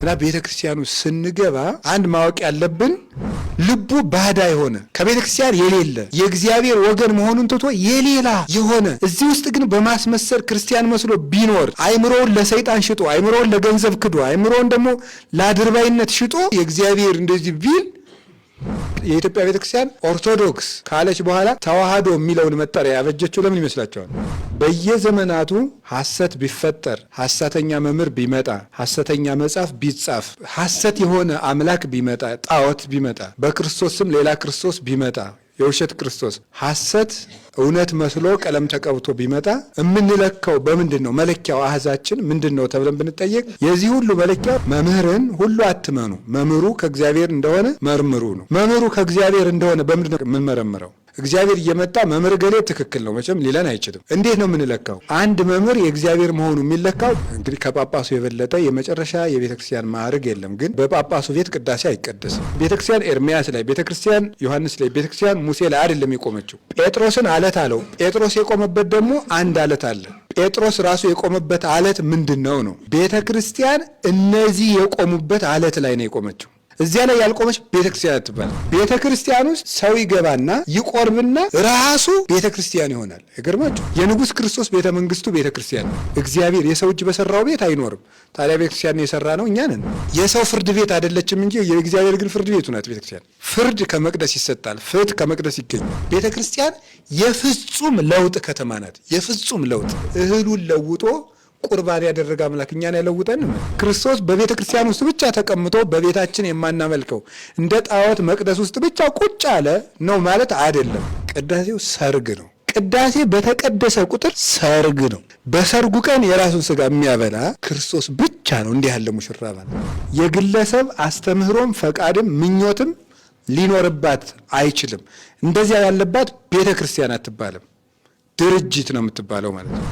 እና ቤተክርስቲያኑ ስንገባ አንድ ማወቅ ያለብን ልቡ ባዳ የሆነ ከቤተክርስቲያን የሌለ የእግዚአብሔር ወገን መሆኑን ትቶ የሌላ የሆነ እዚህ ውስጥ ግን በማስመሰል ክርስቲያን መስሎ ቢኖር አይምሮውን ለሰይጣን ሽጦ አይምሮውን ለገንዘብ ክዶ አይምሮውን ደግሞ ለአድርባይነት ሽጦ የእግዚአብሔር እንደዚህ ቢል የኢትዮጵያ ቤተክርስቲያን ኦርቶዶክስ ካለች በኋላ ተዋህዶ የሚለውን መጠሪያ ያበጀችው ለምን ይመስላችኋል? በየዘመናቱ ሐሰት ቢፈጠር ሐሰተኛ መምህር ቢመጣ ሐሰተኛ መጽሐፍ ቢጻፍ ሐሰት የሆነ አምላክ ቢመጣ ጣዖት ቢመጣ በክርስቶስ ስም ሌላ ክርስቶስ ቢመጣ የውሸት ክርስቶስ ሐሰት እውነት መስሎ ቀለም ተቀብቶ ቢመጣ የምንለካው በምንድነው? መለኪያው አህዛችን ምንድነው ተብለን ብንጠየቅ የዚህ ሁሉ መለኪያ መምህርን ሁሉ አትመኑ፣ መምህሩ ከእግዚአብሔር እንደሆነ መርምሩ ነው። መምህሩ ከእግዚአብሔር እንደሆነ በምንድነው የምንመረምረው? እግዚአብሔር እየመጣ መምህር ገሌ ትክክል ነው መቼም ሊለን አይችልም። እንዴት ነው የምንለካው? አንድ መምህር የእግዚአብሔር መሆኑ የሚለካው እንግዲህ ከጳጳሱ የበለጠ የመጨረሻ የቤተክርስቲያን ማዕረግ የለም። ግን በጳጳሱ ቤት ቅዳሴ አይቀደስም። ቤተክርስቲያን ኤርሚያስ ላይ፣ ቤተክርስቲያን ዮሐንስ ላይ፣ ቤተክርስቲያን ሙሴ ላይ አይደለም የቆመችው። ጴጥሮስን አለት አለው። ጴጥሮስ የቆመበት ደግሞ አንድ አለት አለ። ጴጥሮስ ራሱ የቆመበት አለት ምንድነው ነው? ቤተክርስቲያን እነዚህ የቆሙበት አለት ላይ ነው የቆመችው። እዚያ ላይ ያልቆመች ቤተክርስቲያን አትባል። ቤተክርስቲያን ውስጥ ሰው ይገባና ይቆርብና ራሱ ቤተክርስቲያን ይሆናል። ይገርማችሁ። የንጉሥ ክርስቶስ ቤተ መንግስቱ ቤተክርስቲያን ነው። እግዚአብሔር የሰው እጅ በሰራው ቤት አይኖርም። ታዲያ ቤተክርስቲያን የሰራ ነው እኛ ነን። የሰው ፍርድ ቤት አይደለችም እንጂ የእግዚአብሔር ግን ፍርድ ቤቱ ናት ቤተክርስቲያን። ፍርድ ከመቅደስ ይሰጣል፣ ፍትህ ከመቅደስ ይገኛል። ቤተክርስቲያን የፍጹም ለውጥ ከተማ ናት። የፍጹም ለውጥ እህሉን ለውጦ ቁርባን ያደረገ አምላክ እኛን ያለውጠን። ክርስቶስ በቤተ ክርስቲያን ውስጥ ብቻ ተቀምጦ በቤታችን የማናመልከው እንደ ጣዖት መቅደስ ውስጥ ብቻ ቁጭ አለ ነው ማለት አይደለም። ቅዳሴው ሰርግ ነው። ቅዳሴ በተቀደሰ ቁጥር ሰርግ ነው። በሰርጉ ቀን የራሱን ስጋ የሚያበላ ክርስቶስ ብቻ ነው። እንዲህ ያለ ሙሽራ ማለት የግለሰብ አስተምህሮም ፈቃድም ምኞትም ሊኖርባት አይችልም። እንደዚያ ያለባት ቤተ ክርስቲያን አትባልም፣ ድርጅት ነው የምትባለው ማለት ነው።